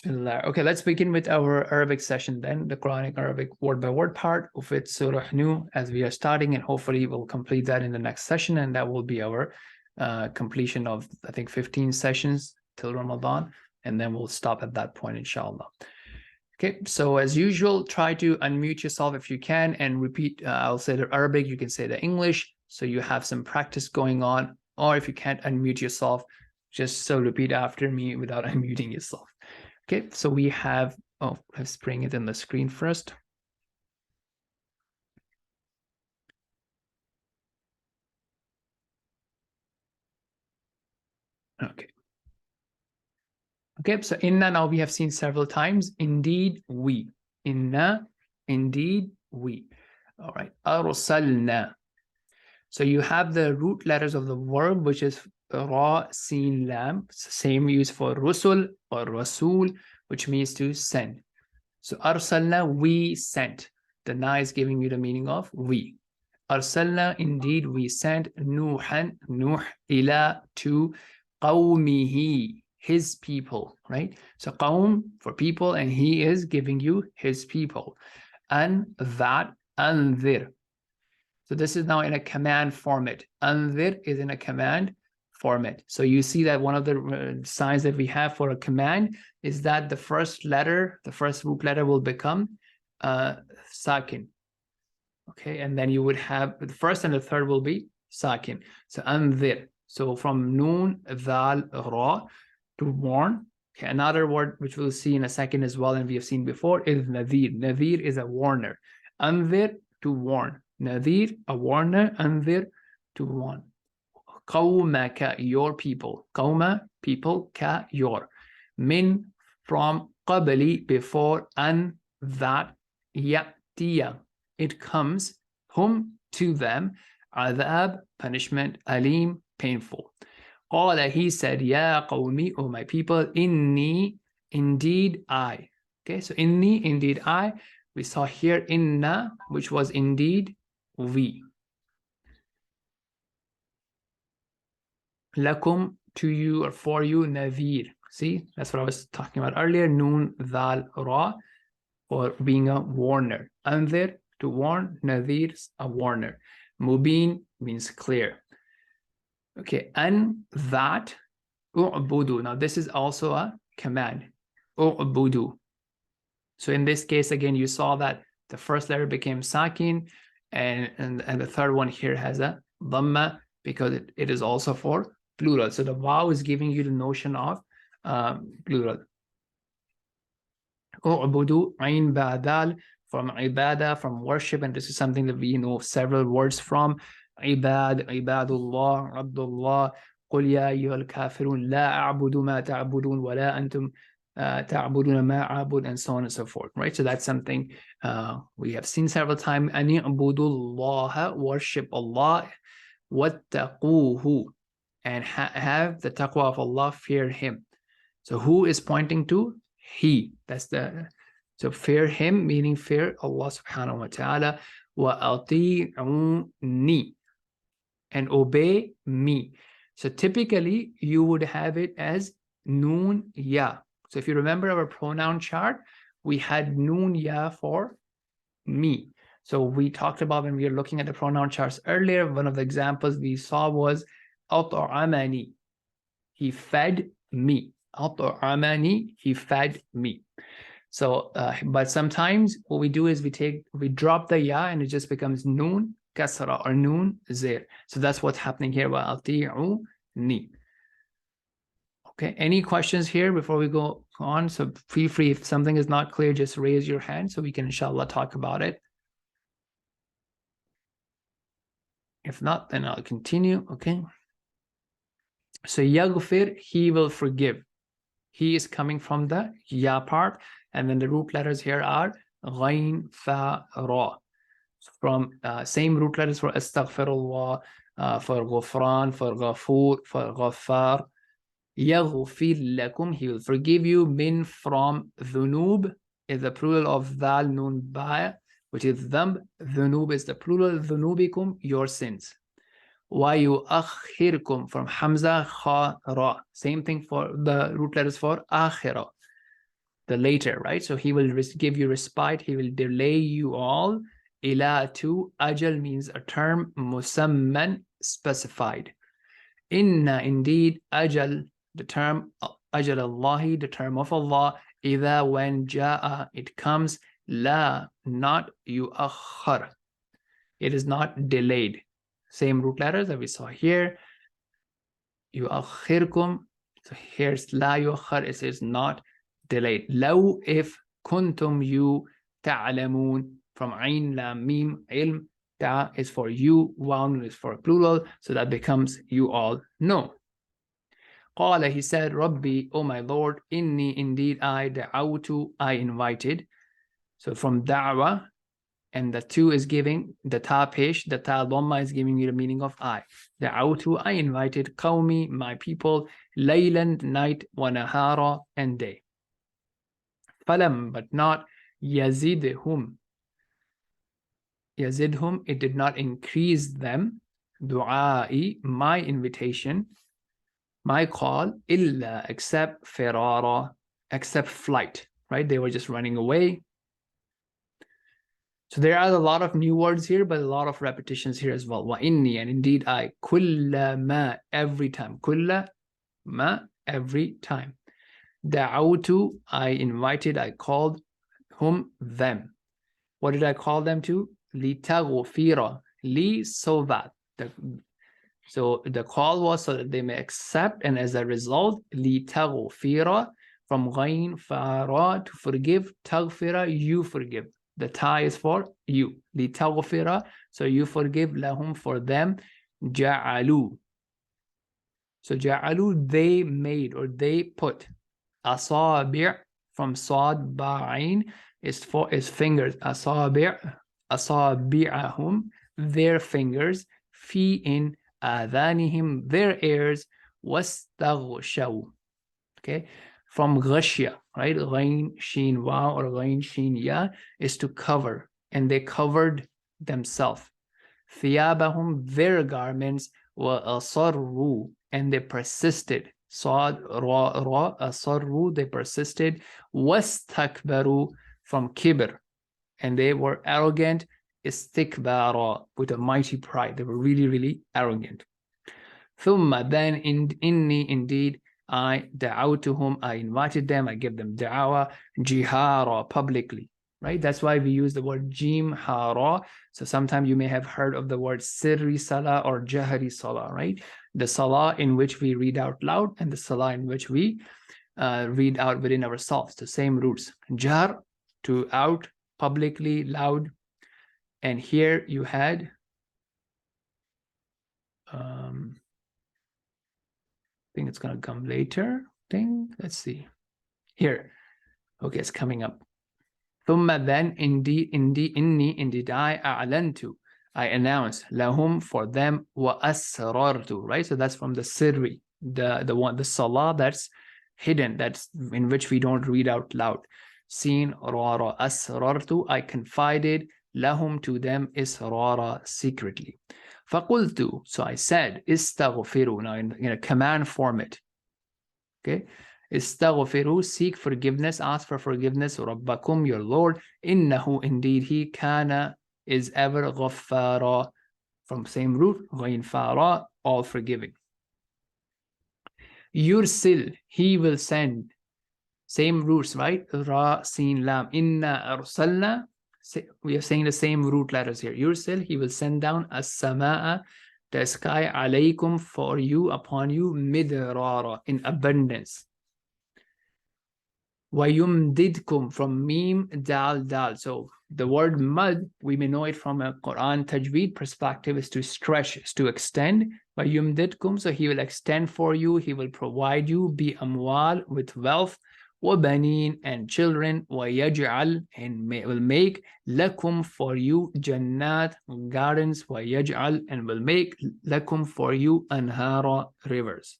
Bismillah. Okay, let's begin with our Arabic session then, the Quranic Arabic word by word part of it, Surah Nu, as we are starting, and hopefully we'll complete that in the next session, and that will be our completion of, I think, 15 sessions till Ramadan, and then we'll stop at that point, inshallah. Okay, so as usual, try to unmute yourself if you can and repeat. I'll say the Arabic, you can say the English, so you have some practice going on, or if you can't unmute yourself, just so repeat after me without unmuting yourself. Okay, so we have, let's bring it in the screen first. Okay. Okay, so inna now we have seen several times. Indeed, we. Inna, indeed, we. All right, arsalna. So you have the root letters of the verb, which is ra, sin, lam. It's the same use for rusul or rasul, which means to send. So arsalna, we sent. The na is giving you the meaning of we. Arsalna, indeed we sent Nuhan, Nuh, ila, to qawmihi, his people, right? So qawm for people, and he is giving you his people. And that, anzir. So this is now in a command format. Anzir is in a command format. So you see that one of the signs that we have for a command is that the first letter, the first root letter will become sakin. Okay, and then you would have the first and the third will be sakin. So anzir. So from noon, dhal, ra, to warn. Okay, another word which we'll see in a second as well, and we have seen before, is nadir. Nadir is a warner. Anzir, to warn. Nadir, a warner. Anzir, to warn. Qawmaka, your people. Qawma, people. Ka, your. Min, from. Qabli, before. An, that. Ya'tiya, it comes. Hum, to them. Adhab, punishment. Alim, painful. Qala, he said, Ya qawmi, O my people, inni, indeed I. Okay, so inni, indeed I. We saw here inna, which was indeed we. Lakum, to you or for you, nadir. See, that's what I was talking about earlier. Noon, dhal, ra, for being a warner. Anzir, to warn. Nadir, a warner. Mubin means clear. Okay, and that, u'budu. Now this is also a command. U'budu. So in this case, again, you saw that the first letter became sakin, and the third one here has a dhamma because it is also for plural. So the waw is giving you the notion of plural. U'budu, ayn ba'dal, from ibadah, from worship, and this is something that we know several words from. Ibad, ibadullah, abdullah, قل يا أيها الكافرون لا أعبد ما تعبدون ولا أنتم تعبدون ما أعبد, and so on and so forth, right? So that's something we have seen several times. أن يعبدوا الله, worship Allah, واتقوه, and have the taqwa of Allah, fear Him. So who is pointing to? He. That's the, so fear Him, meaning fear Allah subhanahu wa ta'ala. وَأَطِيعُونِي, and obey me. So typically you would have it as noon ya. So if you remember our pronoun chart, we had noon ya for me. So we talked about, when we were looking at the pronoun charts earlier, one of the examples we saw was at'amani, he fed me. At'amani, he fed me. So but sometimes what we do is we drop the ya and it just becomes noon kasra or noon zir. So that's what's happening here. Wa'ati'uni. Okay, any questions here before we go on? So feel free, if something is not clear, just raise your hand so we can inshallah talk about it. If not, then I'll continue. Okay, so yaghfir, he will forgive. He is coming from the ya part, and then the root letters here are ghain, fa, ra. From same root letters for astaghfirullah, for ghufran, for ghafur, for ghaffar. Yaghfir lakum, he will forgive you. Min, from. Dhunub is the plural of dhal nun ba, which is dhanb. Dhunub is the plural. Dhunubikum, your sins. Wa yuakhirkum, from hamza, kha, ra. Same thing for the root letters for akhira. the later, right? So he will give you respite, he will delay you all. Ila to, ajal means a term, musamman, specified. Inna, indeed, ajal, the term ajal Allahi, the term of Allah, idha, when ja'a, it comes, la, not yu'akhar, it is not delayed. Same root letters that we saw here. يؤخركم. So here's لا يؤخر, it is not delayed. لو, if, كنتم, you, تعلمون, from عين لام ميم, علم, ta is for you, waun is for plural, so that becomes you all know. قال, he said, Rabbi, oh my Lord, inni, indeed I, da'awtu, I invited. So from da'wa, and the two is giving the ta pesh, the ta dhamma is giving you the meaning of I. Da'awtu, I invited, qawmi, my people, laylan, night, wa nahara, and day. Falam, but not, yazidhum, yazidhum, it did not increase them, du'ai, my invitation, my call, illa, except firara, except flight, right? They were just running away. So there are a lot of new words here, but a lot of repetitions here as well. Wa inni, and indeed I, kulla ma, every time. Kulla ma, every time. Da'awtu, I invited, I called, whom, them. What did I call them to? Li taghfira, li, so that. So the call was so that they may accept, and as a result, li taghfira, from ghain fara, to forgive, taghfira, you forgive. The ta is for you. Li taghfira, so you forgive, lahum, for them, ja'alu. So ja'alu, they made, or they put, asabi', from sad ba'in, is fingers, asabi'ahum, their fingers, fi, in, adhanihim, their ears, wastaghshaw. Okay, from ghashya, right? Ghain, sheen, wa, or ghain, sheen, ya, is to cover, and they covered themselves. Thiyabahum, their garments, wa asarru, and they persisted. Sad, ra, asarru, they persisted. Wastakbaru, from kibr, and they were arrogant. Istikbara, with a mighty pride. They were really, really arrogant. Thumma, then, inni, indeed, I, da'awtuhum, I invited them, I gave them da'awa, jihara, publicly, right? That's why we use the word jim hara. So sometimes you may have heard of the word sirri salah or jahari salah, right? The salah in which we read out loud, and the salah in which we read out within ourselves, the same roots. Jar, to out, publicly, loud. And here you had I think it's going to come later. Let's see. Here. Okay, it's coming up. ثم, then, indeed, indeed, I, a'lantu, I announced, lahum, for them, wa asrartu, right? So that's from the sirri, the salah that's hidden, that's in which we don't read out loud. Seen, rara, asrartu, I confided, lahum, to them, israra, secretly. Faqultu, so I said, istaghfiru, now in a command format. Okay, istaghfiru, seek forgiveness, ask for forgiveness, rabbakum, your Lord, innahu, indeed he, kana, is ever, ghaffara, from same root, ghain fara, all forgiving. Yursil, he will send, same roots, right? Ra, sin, lam, inna arsalna, we are saying the same root letters here. Yursil, he will send down as-sama'a, the sky, alaykum, for you, upon you, midrara, in abundance. Wayumdidkum, from mim, dal, dal. So the word mud, we may know it from a Quran tajweed perspective, is to stretch, is to extend. Wayumdidkum, so he will extend for you, he will provide you, bi amwal, with wealth, وَبَنِينَ, and children, وَيَجْعَلْ, and will make, lakum, for you, jannat, gardens, وَيَجْعَلْ, and will make, lakum, for you, anhara, rivers.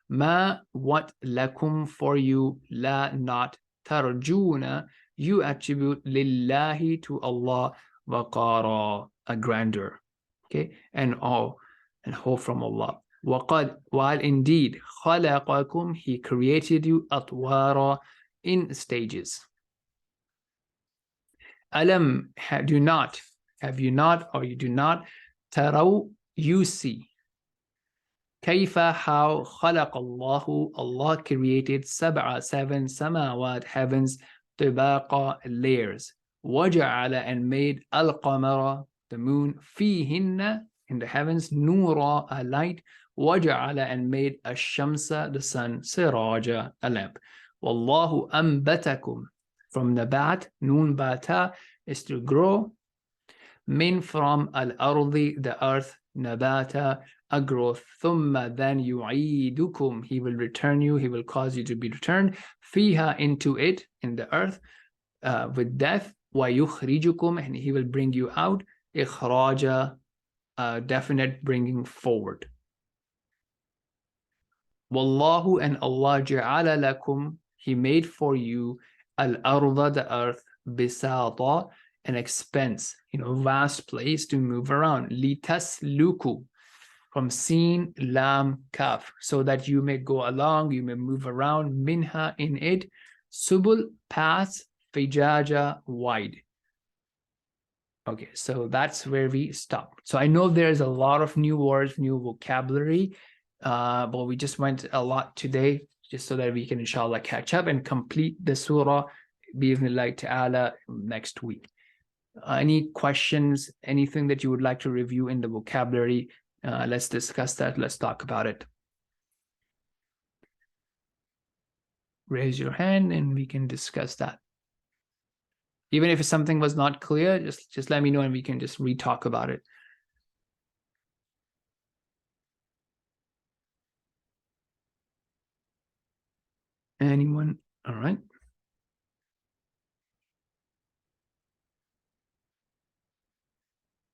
Ma, what, lakum, for you, la, not, tarjuna, you attribute, lillahi, to Allah, waqara, a grandeur, okay, and awe, and hope from Allah. وَقَدْ, while indeed, خَلَقَكُمْ, he created you, أَطْوَارًا, in stages. Alam, have you not, or you do not, taraw, you see. Kaifa, how, khalaq Allahu, Allah created sab'a, 7 samawat, heavens, tibaqa, layers. Waja'ala, and made al-qamara, the moon, fihinna, in the heavens, nura, a light. Waja'ala, and made ash-shamsa, the sun, siraja, a lamp. Wallahu ambatakum, from nabat, nun bata, is to grow. Min, from al-ardi, the earth, nabata, a growth. Thumma, then yu'idukum, he will return you, he will cause you to be returned. Fiha, into it, in the earth, with death. Wa yukhrijukum, and he will bring you out. Ikhraja, definite bringing forward. Wallahu, and Allah, ja'ala lakum, he made for you al-arda, the earth, bisata, an expense, vast place to move around. Litasluku, from sin, lam, kaf, so that you may go along, you may move around, minha, in it, subul, paths, fijaja, wide. Okay, so that's where we stop. So I know there's a lot of new words, new vocabulary, but we just went a lot today, just so that we can inshallah catch up and complete the surah bi'idhnillah ta'ala next week. Any questions, anything that you would like to review in the vocabulary? Let's discuss that. Let's talk about it. Raise your hand and we can discuss that. Even if something was not clear, just let me know and we can just re-talk about it. Anyone? All right.